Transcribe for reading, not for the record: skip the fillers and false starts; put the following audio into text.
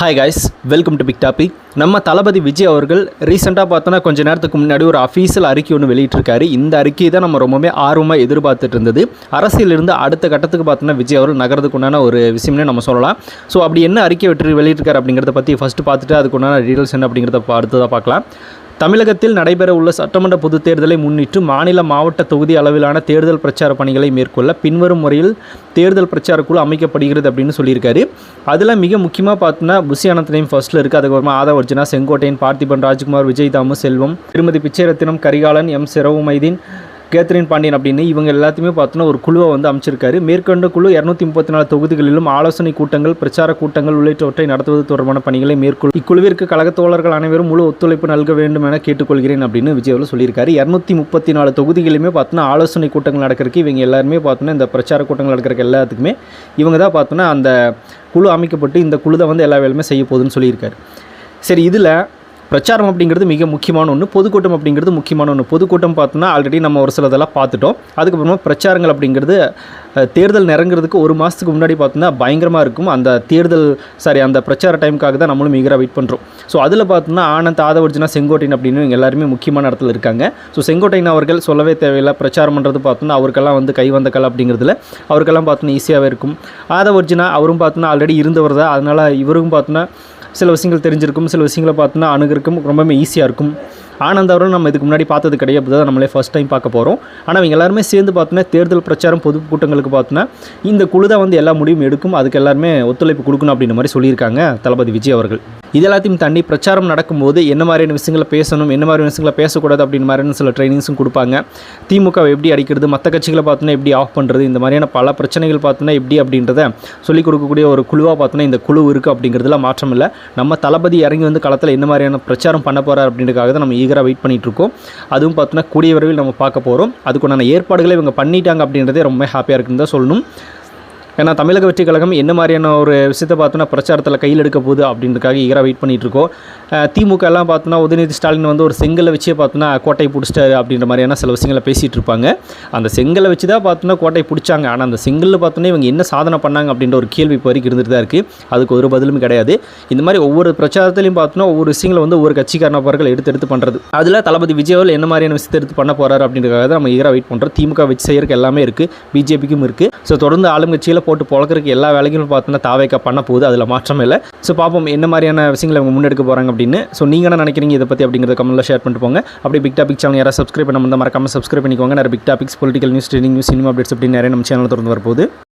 Hi guys, welcome to big topic. நம்ம தளபதி விஜய் அவர்கள் ரீசெண்டாக பார்த்தோன்னா கொஞ்ச நேரத்துக்கு முன்னாடி ஒரு அஃபீஷியல் அறிக்கை ஒன்று வெளியிட்டிருக்காரு. இந்த அறிக்கையை தான் நம்ம ரொம்பவே ஆர்வமாக எதிர்பார்த்துட்டு இருந்தது. அரசியலிருந்து அடுத்த கட்டத்துக்கு பார்த்தோன்னா விஜய் அவர்கள் நகரத்துக்கு உண்டான ஒரு விஷயம்னே நம்ம சொல்லலாம். ஸோ அப்படி என்ன அறிக்கை வெளியிட்டிருக்காரு அப்படிங்கிறத பற்றி ஃபஸ்ட்டு பார்த்துட்டு அதுக்குண்டான டீட்டெயில்ஸ் என்ன அப்படிங்கிறத அடுத்ததாக பார்க்கலாம். தமிழகத்தில் நடைபெற உள்ள சட்டமன்ற பொதுத் தேர்தலை முன்னிட்டு மாநில மாவட்ட தொகுதி அளவிலான தேர்தல் பிரச்சார பணிகளை மேற்கொள்ள பின்வரும் முறையில் தேர்தல் பிரச்சார குழு அமைக்கப்படுகிறது அப்படின்னு சொல்லியிருக்காரு. அதில் மிக முக்கியமாக பார்த்தோன்னா புஷி அனந்த் ஃபர்ஸ்ட்டில் இருக்குது. அதுக்கப்புறமா ஆதவ அர்ஜுனா, செங்கோட்டையன், பார்த்திபன், ராஜ்குமார், விஜய் தாமு, செல்வம், திருமதி பிச்சைரத்தினம், கரிகாலன், எம் சிரவுமைதீன், கேத்ரின் பாண்டியன் அப்படின்னு இவங்க எல்லாத்தையுமே பார்த்தோன்னா ஒரு குழுவை அமைச்சிருக்காரு. மேற்கொண்ட குழு 234 தொகுதிகளிலும் ஆலோசனை கூட்டங்கள், பிரச்சார கூட்டங்கள் உள்ளிட்டவற்றை நடத்துவது தொடர்பான பணிகளை மேற்கொள்ளும். இக்குழுவிற்கு கழகத் தோழர்கள் அனைவரும் முழு ஒத்துழைப்பு நல்க வேண்டும் என கேட்டுக்கொள்கிறேன் அப்படின்னு விஜய் அவர்கள் சொல்லியிருக்காரு. 234 தொகுதிகளிலுமே பார்த்தோன்னா ஆலோசனை கூட்டங்கள் நடக்கிறதுக்கு இவங்க எல்லாருமே பார்த்தோன்னா இந்த பிரச்சார கூட்டங்கள் நடக்கிறதுக்கு எல்லாத்துக்குமே இவங்க தான் பார்த்தோன்னா அந்த குழு அமைக்கப்பட்டு இந்த குழு தான் எல்லா வேலையுமே செய்ய போகுதுன்னு சொல்லியிருக்காரு. சரி, இதில் பிரச்சாரம் அப்படிங்கிறது மிக முக்கியமான ஒன்று, பொதுக்கூட்டம் அப்படிங்கிறது முக்கியமான ஒன்று. பொதுக்கூட்டம் பார்த்தோன்னா ஆல்ரெடி நம்ம ஒரு சிலதெல்லாம் பார்த்துட்டோம். அதுக்கப்புறமா பிரச்சாரங்கள் அப்படிங்கிறது தேர்தல் நெருங்கிறதுக்கு ஒரு மாதத்துக்கு முன்னாடி பார்த்தோன்னா பயங்கரமாக இருக்கும். அந்த பிரச்சார டைமுக்காக தான் நம்மளும் மிக வெயிட் பண்ணுறோம். ஸோ அதில் பார்த்தோன்னா ஆனந்த், ஆதவ அர்ஜுனா, செங்கோட்டையன் அப்படின்னு எல்லாருமே முக்கியமான இடத்துல இருக்காங்க. ஸோ செங்கோட்டையன் அவர்கள் சொல்லவே தேவையில்லை. பிரச்சாரம் பண்ணுறது பார்த்தோன்னா அவருக்கெல்லாம் கை வந்த கலை அப்படிங்கிறதுல அவருக்கெல்லாம் பார்த்தோன்னா ஈஸியாகவே இருக்கும். ஆதவ அர்ஜுனா அவரும் பார்த்தோன்னா ஆல்ரெடி இருந்தவர் தான். அதனால் இவருக்கும் பார்த்தோன்னா சில விஷயங்கள் தெரிஞ்சிருக்கும், சில விஷயங்களை பார்த்தோன்னா அணுகிறக்கும் ரொம்பவே ஈஸியாக இருக்கும். ஆனந்த் அவரும் நம்ம இதுக்கு முன்னாடி பார்த்தது கிடையாது, தான் நம்மளே ஃபஸ்ட் டைம் பார்க்க போகிறோம். ஆனால் இவங்க எல்லாருமே சேர்ந்து பார்த்தோன்னா தேர்தல் பிரச்சாரம் பொதுக்கூட்டங்களுக்கு பார்த்தோன்னா இந்த குழு தான் எல்லா முடிவும் எடுக்கும், அதுக்கு எல்லாருமே ஒத்துழைப்பு கொடுக்கணும் அப்படின்ற மாதிரி சொல்லியிருக்காங்க தளபதி விஜய் அவர்கள். இது எல்லாத்தையும் தாண்டி பிரச்சாரம் நடக்கும்போது என்ன மாதிரியான விஷயங்களை பேசணும், என்ன மாதிரியான விஷயங்களை பேசக்கூடாது அப்படின்னு மாதிரியான சில ட்ரைனிங்ஸும் கொடுப்பாங்க. திமுக எப்படி அடிக்கிறது, மற்ற கட்சிகளை பார்த்தோன்னா எப்படி ஆஃப் பண்ணுறது, இந்த மாதிரியான பல பிரச்சனைகள் பார்த்தோன்னா எப்படி அப்படின்றத சொல்லிக் கொடுக்கக்கூடிய ஒரு குழுவாக பார்த்தோன்னா இந்த குழு இருக்குது அப்படிங்கிறதுல மாற்றம் இல்லை. நம்ம தளபதி இறங்கி களத்தில் என்ன மாதிரியான பிரச்சாரம் பண்ண போகிறார் அப்படின்றதுக்காக தான் நம்ம ஈகராக வெயிட் பண்ணிகிட்ருக்கோம். அதுவும் பார்த்தோன்னா கூடிய விரைவில் நம்ம பார்க்க போகிறோம். அதுக்குண்டான ஏற்பாடுகளை இவங்க பண்ணிட்டாங்க அப்படின்றதே ரொம்ப ஹாப்பியாக இருக்குன்னு தான் சொல்லணும். ஏன்னா தமிழக வெற்றி கழகம் என்ன மாதிரியான ஒரு விஷயத்தை பார்த்தோன்னா பிரச்சாரத்தில் கையில் எடுக்க போகுது அப்படின்றதுக்காக ஈகராக வெயிட் பண்ணிகிட்ருக்கோம். திமுக எல்லாம் பார்த்தோன்னா உதயநிதி ஸ்டாலின் ஒரு செங்கலை வச்சே பார்த்தோன்னா கோட்டை பிடிச்சிட்டாரு அப்படின்ற மாதிரியான சில விஷயங்களை பேசிகிட்டு இருப்பாங்க. அந்த செங்கலை வச்சு தான் பார்த்தோன்னா கோட்டை பிடிச்சாங்க. ஆனால் அந்த செங்கலில் பார்த்தோன்னா இவங்க என்ன சாதனை பண்ணாங்க அப்படின்ற ஒரு கேள்வி இப்போ வரைக்கும் இருந்துட்டு தான் இருக்குது. அதுக்கு ஒரு பதிலும் கிடையாது. இந்த மாதிரி ஒவ்வொரு பிரச்சாரத்திலையும் பார்த்தோன்னா ஒவ்வொரு விஷயங்களை ஒவ்வொரு கட்சிக்காரனவர்கள் எடுத்து பண்ணுறது. அதில் தளபதி விஜய் அவர்கள் என்ன மாதிரியான விஷயத்தை எடுத்து பண்ண போகிறார் அப்படின்றதுக்காக தான் நம்ம ஈகராக வெயிட் பண்ணுறோம். திமுக வச்சு செய்யறதுக்கு எல்லாமே இருக்குது, பிஜேபிக்கும் இருக்குது. ஸோ தொடர்ந்து ஆளுங்கட்சியில் போட்டு பொழக்கிறதுக்கு எல்லா வேலைகளும் பார்த்தோன்னா தாவேக்கா பண்ண போகுது, அதில் மாற்றமே இல்லை. ஸோ பார்ப்போம் என்ன மாதிரியான விஷயங்களை அவங்க முன்னெடுக்க போகிறாங்க அப்படின்னு. ஸோ நீங்கள் என்ன நினைக்கிறீங்க இதை பற்றி அப்படிங்கிறத கமெண்ட்டில் ஷேர் பண்ணிட்டு போங்க. அப்படியே பிக் டாபிக் சேனல் யாராவது சப்ஸ்கிரைப் பண்ண மறக்காமல் சப்ஸ்கிரைப் பண்ணிக்கோங்க. நிறைய big topics, political news, trending news, cinema updates அப்படின்னு நிறைய நம்ம சேனல் திறந்து வரப்போகுது.